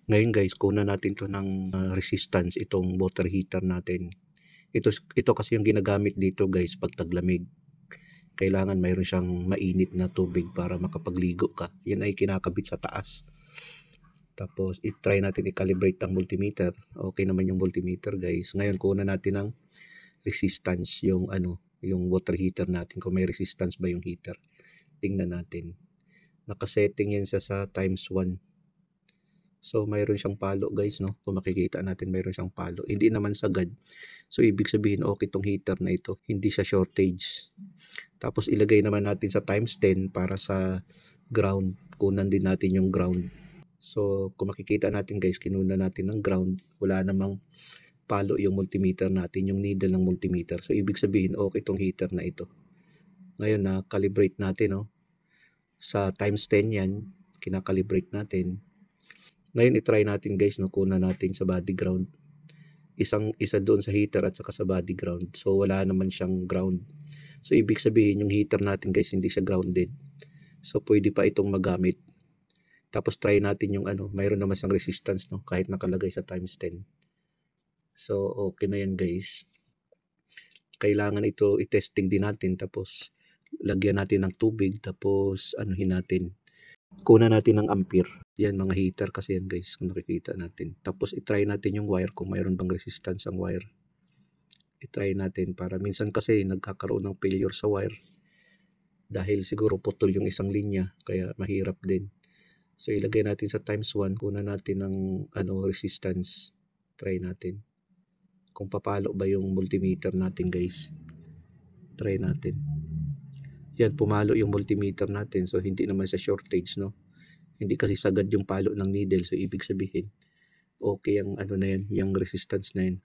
Ngayon guys, kunan natin 'to ng resistance itong water heater natin. Ito kasi yung ginagamit dito guys 'pag taglamig. Kailangan mayroon siyang mainit na tubig para makapagligo ka. Yan ay kinakabit sa taas. Tapos i-try natin i-calibrate ang multimeter. Okay naman yung multimeter guys. Ngayon kunan natin ng resistance yung water heater natin kung may resistance ba yung heater. Tingnan natin. Nakasetting yan sa times 1. So mayroon siyang palo guys, no? Kung makikita natin mayroon siyang palo. Hindi naman sagad. So ibig sabihin okay tong heater na ito. Hindi siya shortage. Tapos ilagay naman natin sa times 10 para sa ground. Kunan din natin yung ground. So kung makikita natin guys, kinuna natin ng ground. Wala namang palo yung multimeter natin, yung needle ng multimeter. So ibig sabihin okay tong heater na ito. Ngayon na calibrate natin, no? Sa times 10 yan, kinakalibrate natin. Ngayon i-try natin guys, no, kunan natin sa body ground. Isa doon sa heater at saka sa body ground. So wala naman siyang ground. So ibig sabihin yung heater natin guys hindi siya grounded. So pwede pa itong magamit. Tapos try natin yung mayroon naman siyang resistance, no, kahit nakalagay sa times 10. So okay na yan guys. Kailangan ito i-testing din natin, tapos lagyan natin ng tubig, tapos anuhin natin. Kunan natin ng ampere. Yan mga heater kasi yan guys, kung makikita natin. Tapos i-try natin yung wire kung mayroon bang resistance ang wire. I-try natin para minsan kasi nagkakaroon ng failure sa wire. Dahil siguro putol yung isang linya, kaya mahirap din. So ilagay natin sa times 1, kunan natin ng resistance. Try natin. Kung papalo ba yung multimeter natin guys. Try natin. Yan, pumalo yung multimeter natin. So hindi naman sa shortage, no? Hindi kasi sagad yung palo ng needle. So ibig sabihin okay ang na yan, yung resistance na yan.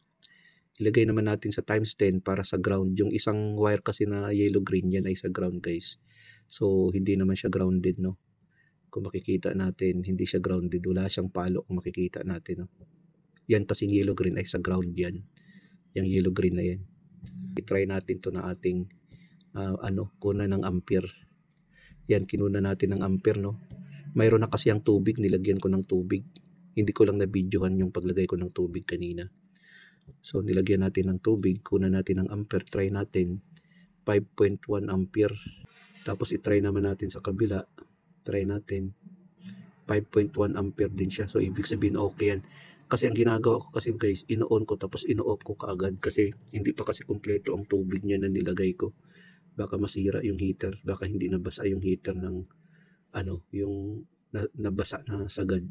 Ilagay naman natin sa times 10 para sa ground. Yung isang wire kasi na yellow green, yan ay sa ground guys. So hindi naman siya grounded, no? Kung makikita natin, hindi siya grounded. Wala siyang palo kung makikita natin, no? Yan kasing yellow green ay sa ground yan. Yung yellow green na yan. I-try natin to na ating kunan ng ampere. Yan, kinuna natin ng ampere, no? Mayroon na kasi ang tubig, nilagyan ko ng tubig. Hindi ko lang na-videohan yung paglagay ko ng tubig kanina. So nilagyan natin ng tubig, kunan natin ng ampere, try natin 5.1 ampere. Tapos i-try naman natin sa kabila. Try natin 5.1 ampere din siya. So ibig sabihin okay yan. Kasi ang ginagawa ko kasi guys, ino-on ko tapos ino-off ko kaagad kasi hindi pa kasi kumpleto ang tubig niya na nilagay ko. Baka masira yung heater, baka hindi nabasa yung heater ng yung nabasa na sagad.